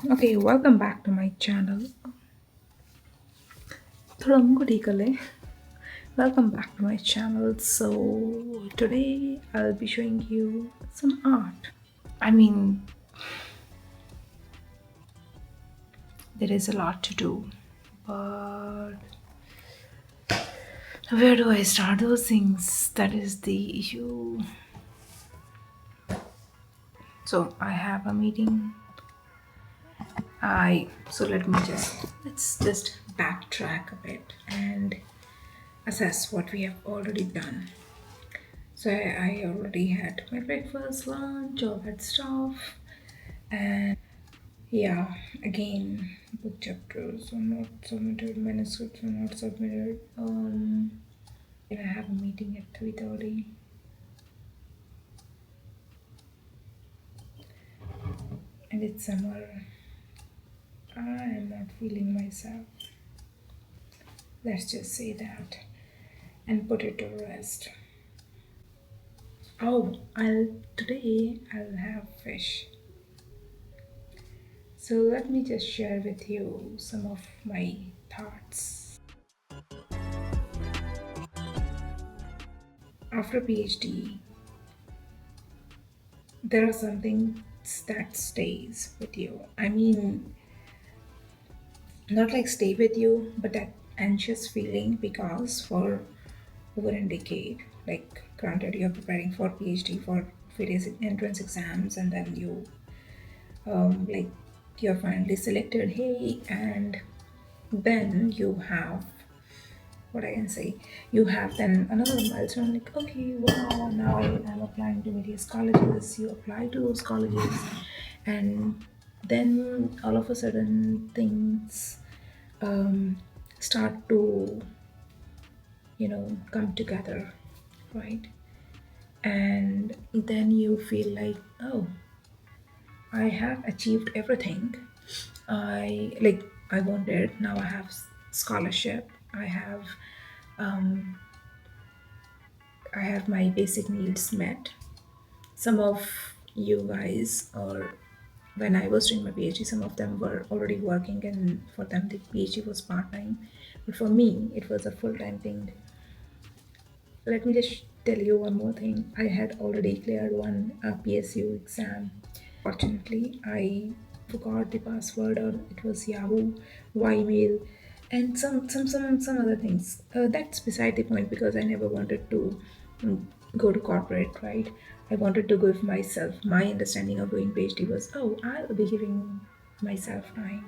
Okay, welcome back to my channel. थोड़ा मुझको ठीक कर ले. Welcome back to my channel. So today I'll be showing you some art. I mean, there is a lot to do, but where do I start those things? That is the issue. So I have a meeting. Let's just backtrack a bit and assess what we have already done. So I already had my breakfast, lunch, all that stuff, and yeah, again, book chapters are not submitted, manuscripts are not submitted. And I have a meeting at 3:30, and it's summer. I am not feeling myself. Let's just say that and put it to rest. Oh, I'll have fish. So let me just share with you some of my thoughts. After PhD, there are some things that stays with you. I mean, not like stay with you, but that anxious feeling because for over a decade, like granted you're preparing for PhD for various entrance exams and then like you're finally selected, hey, and then you have what I can say. You have then another milestone like, okay, wow, now I'm applying to various colleges. You apply to those colleges, and then all of a sudden things um, start to, come together, right? And then you feel like, oh, I have achieved everything. I wanted. Now I have scholarship. Um, I have my basic needs met. Some of you guys, or when I was doing my PhD, some of them were already working, and for them, the PhD was part time. But for me, it was a full time thing. Let me just tell you one more thing. I had already cleared one PSU exam. Fortunately, I forgot the password, or it was Yahoo, Ymail, and some other things. That's beside the point because I never wanted to go to corporate, right? I wanted to give myself. My understanding of doing PhD was, oh, I'll be giving myself time.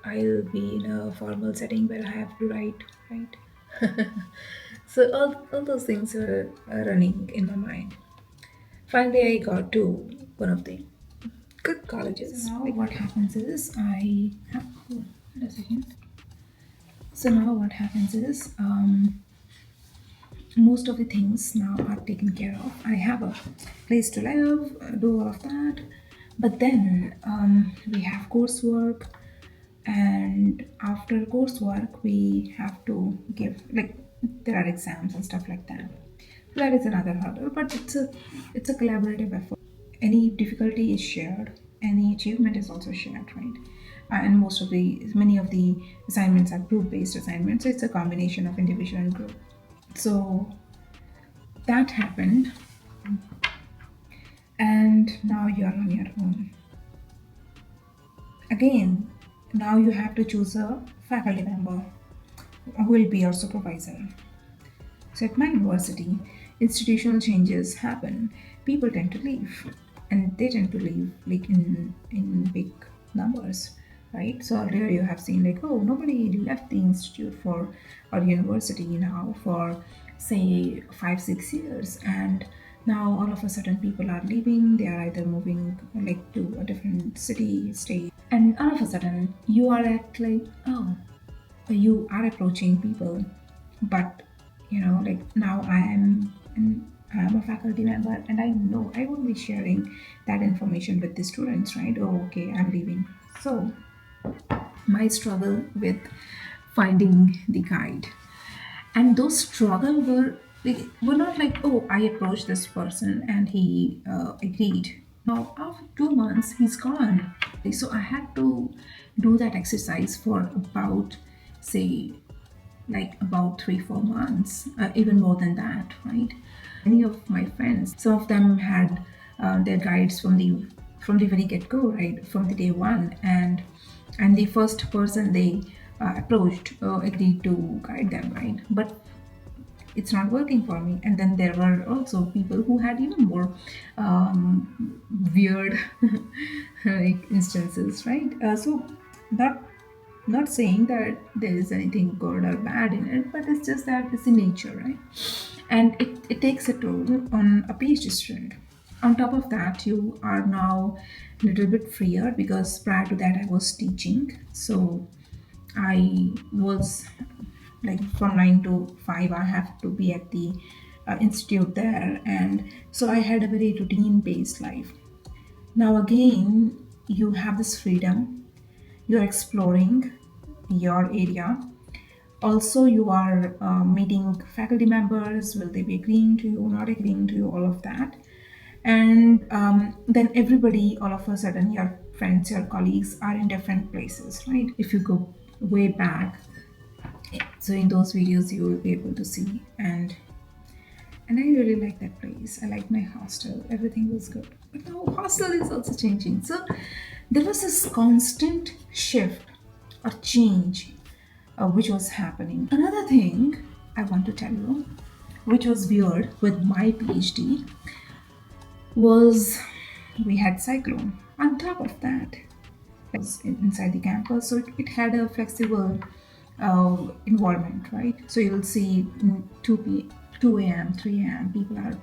I'll be in a formal setting where I have to write, right? So all those things were running in my mind. Finally, I got to one of the good colleges. So now what happens is I have. Oh, wait a second. So now what happens is most of the things now are taken care of. I have a place to live, do all of that, but then we have coursework, and after coursework we have to give, like, there are exams and stuff like that. That is another hurdle, but it's a collaborative effort. Any difficulty is shared, any achievement is also shared, right? And many of the assignments are group based assignments, so it's a combination of individual and group. So that happened, and now you're on your own again. Now you have to choose a faculty member who will be your supervisor. So at my university, institutional changes happen. People tend to leave, and they tend to leave like in big numbers, right? So earlier you have seen like, oh, nobody left the institute for or university now for say 5 6 years, and now all of a sudden people are leaving. They are either moving like to a different city, state, and all of a sudden you are at like, oh, you are approaching people, but like now I am a faculty member, and I know I won't be sharing that information with the students, right? Oh, okay, I'm leaving. So my struggle with finding the guide, and those struggle were not like, oh, I approached this person and he agreed. Now, after 2 months, he's gone. So I had to do that exercise for about, say, like about 3 4 months, even more than that, right? Many of my friends, some of them had their guides from the very get go, right, from the day one, and the first person they approached agreed to guide them, right? But it's not working for me. And then there were also people who had even more weird like instances, right? So not saying that there is anything good or bad in it, but it's just that it's in nature, right? And it takes a toll on a PhD student. On top of that, you are now a little bit freer because prior to that I was teaching. So I was like from 9 to 5 I have to be at the institute there, and so I had a very routine based life. Now again, you have this freedom, you're exploring your area. Also, you are meeting faculty members. Will they be agreeing to you, not agreeing to you, all of that. And then everybody, all of a sudden, your friends, your colleagues are in different places, right? If you go way back, so in those videos you will be able to see. And I really like that place. I like my hostel. Everything was good. But now hostel is also changing. So there was this constant shift or change which was happening. Another thing I want to tell you, which was weird with my PhD, was we had cyclone. On top of that, was inside the campus, so it had a flexible environment, right? So you'll see 2 a.m., 3 a.m. people are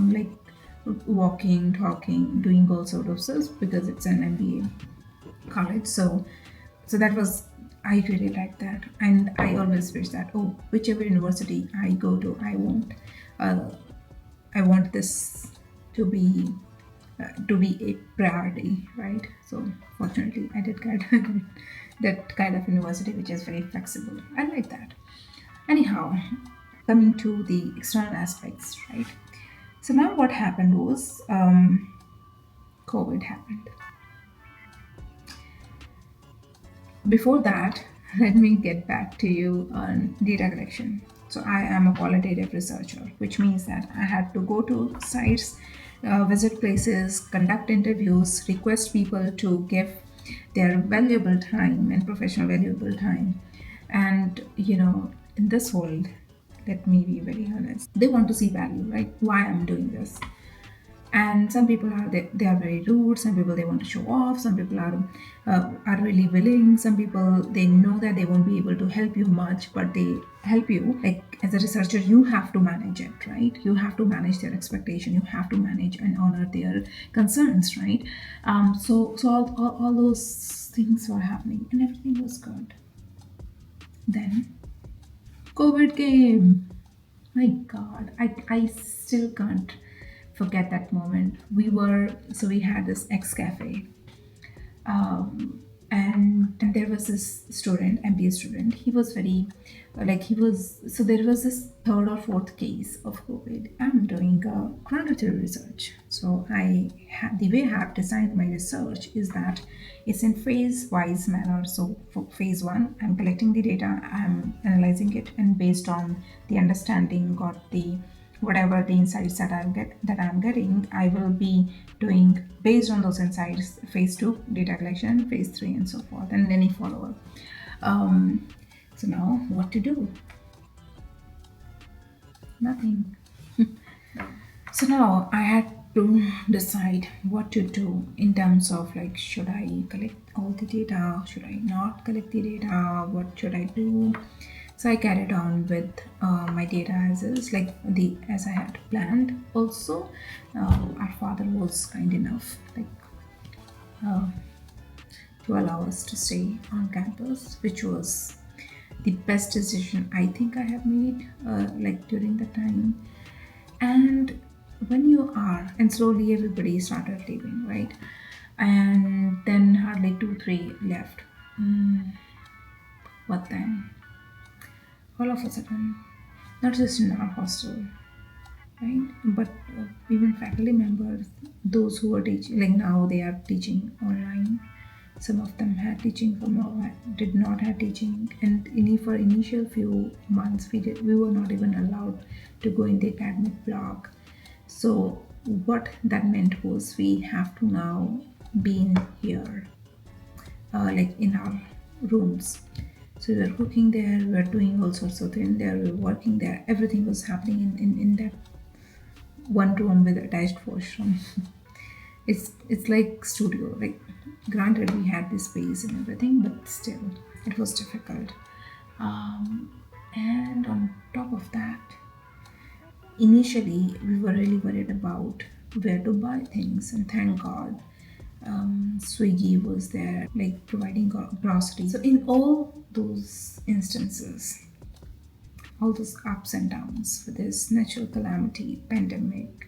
like walking, talking, doing all sort of stuff because it's an MBA college. So that was, I really like that, and I always wish that, oh, whichever university I go to, uh, I want this to be to be a priority, right? So fortunately, I did get that kind of university which is very flexible. I like that. Anyhow, coming to the external aspects, right? So now what happened was COVID happened. Before that, let me get back to you on data collection. So I am a qualitative researcher, which means that I had to go to sites, visit places, conduct interviews, request people to give their valuable time and professional valuable time. And in this world, let me be very honest, they want to see value, right? Why I'm doing this. And some people are they are very rude, some people they want to show off, some people are really willing, some people they know that they won't be able to help you much, but they help you. Like as a researcher, you have to manage it, right? You have to manage their expectation, you have to manage and honor their concerns, right? So all those things were happening and everything was good. Then COVID came. My God, I still can't forget that moment. We had this ex cafe, and there was this student, MBA student. He was very, like he was. So there was this third or fourth case of COVID. I'm doing chronological research. So the way I have designed my research is that it's in phase wise manner. So for phase one, I'm collecting the data, I'm analyzing it, and based on the understanding, got the whatever the insights that I'm getting, I will be doing based on those insights phase two data collection, phase three, and so forth, and any follow up. Um, so now what to do? Nothing. So now I had to decide what to do in terms of like, should I collect all the data? Should I not collect the data? What should I do? So I carried on with my data as is, like the as I had planned. Also, our father was kind enough, like uh, to allow us to stay on campus, which was the best decision I think I have made, like during the time. And when you are, and slowly everybody started leaving, right? And then hardly two, three left. What then? All of a sudden, not just in our hostel, right? But even faculty members, those who are teaching, like now they are teaching online. Some of them had teaching, some did not have teaching, and for initial few months we were not even allowed to go in the academic block. So what that meant was we have to now be in here, like in our rooms. So we were cooking there, we were doing all sorts of things there, we were working there. Everything was happening in that one room with attached washroom. It's like studio. Like granted, we had this space and everything, but still, it was difficult. And on top of that, initially we were really worried about where to buy things, and thank God, Swiggy was there, like providing groceries. So in all those instances, all those ups and downs for this natural calamity, pandemic,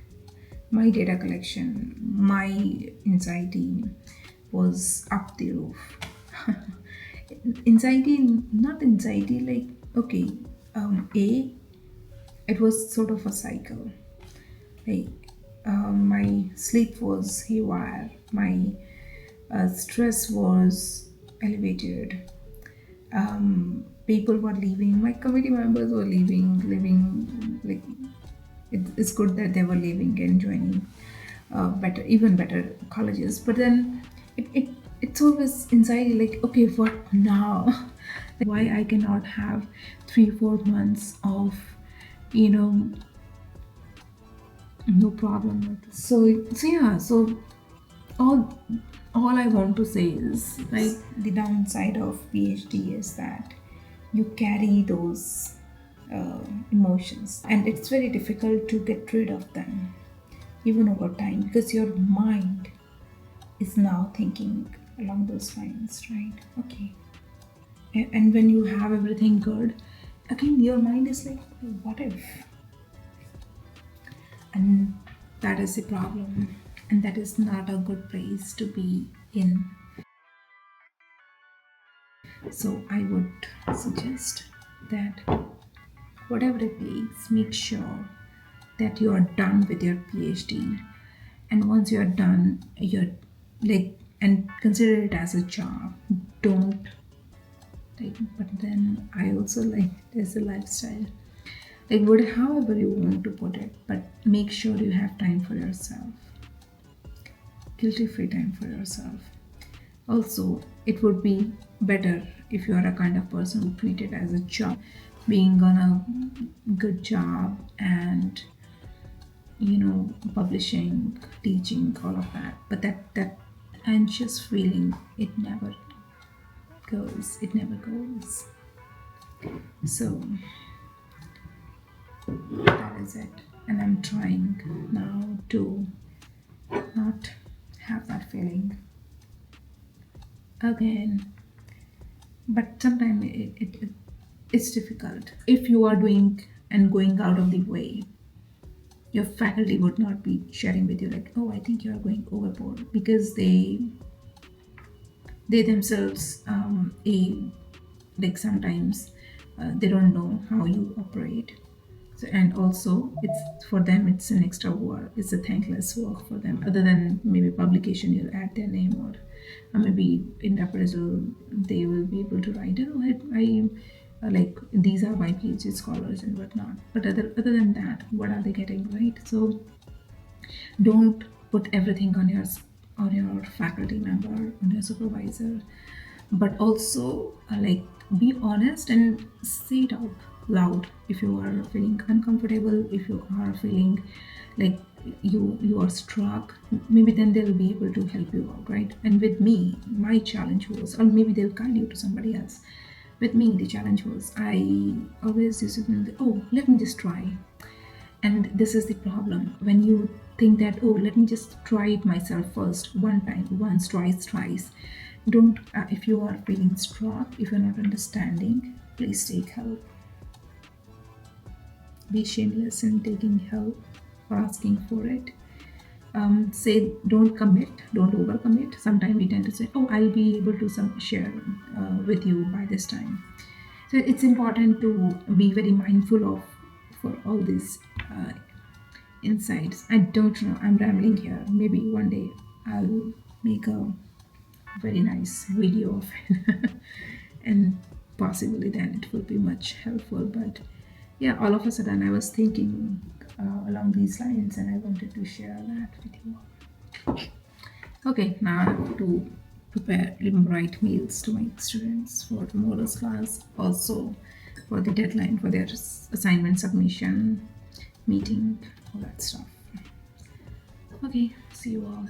my data collection, my anxiety was up the roof. Anxiety, not anxiety, like, okay, it was sort of a cycle. Like, my sleep was haywire, my stress was elevated. People were leaving, my committee members were leaving, like, it's good that they were leaving and joining even better colleges. But then it's always anxiety, like, okay, what now? Like, why I cannot have 3-4 months of, you know, no problem with this. So yeah, so all all I want to say is, like, the downside of PhD is that you carry those emotions, and it's very difficult to get rid of them even over time, because your mind is now thinking along those lines, right? Okay. And when you have everything good, again your mind is like, what if? And that is the problem, and that is not a good place to be in. So I would suggest that whatever it takes, make sure that you are done with your PhD. And once you're done, you're like, and consider it as a job. Don't, like, but then I also like there's a lifestyle. Like, what, however you want to put it, but make sure you have time for yourself. Guilty free time for yourself. Also, it would be better if you are a kind of person who treat it as a job, being on a good job and, publishing, teaching, all of that. But that anxious feeling, it never goes. It never goes. So that is it. And I'm trying now to not have that feeling again. But sometimes it's difficult. If you are doing and going out of the way, your faculty would not be sharing with you, like, oh, I think you are going overboard, because they themselves, like, sometimes they don't know how you operate. So, and also, it's for them, it's an extra work, it's a thankless work for them. Other than maybe publication, you'll add their name, or maybe in the appraisal they will be able to write, oh, I like, these are my PhD scholars and whatnot. But other than that, what are they getting, right? So don't put everything on your faculty member, on your supervisor, but also, like, be honest and say it out loud. If you are feeling uncomfortable, if you are feeling like you are struck, maybe then they'll be able to help you out, right? And with me, my challenge was, or maybe they'll guide you to somebody else. With me, the challenge was, I always used to think, oh, let me just try. And this is the problem. When you think that, oh, let me just try it myself first, one time, once, twice. Don't, if you are feeling struck, if you're not understanding, please take help. Be shameless in taking help or asking for it. Say, don't commit, don't overcommit. Sometimes we tend to say, oh, I'll be able to share with you by this time. So it's important to be very mindful of for all these insights. I don't know, I'm rambling here. Maybe one day I'll make a very nice video of it and possibly then it will be much helpful. But yeah, all of a sudden I was thinking along these lines and I wanted to share that with you. Okay, now I have to prepare write mails to my students for tomorrow's class, also for the deadline for their assignment submission, meeting, all that stuff. Okay, see you all.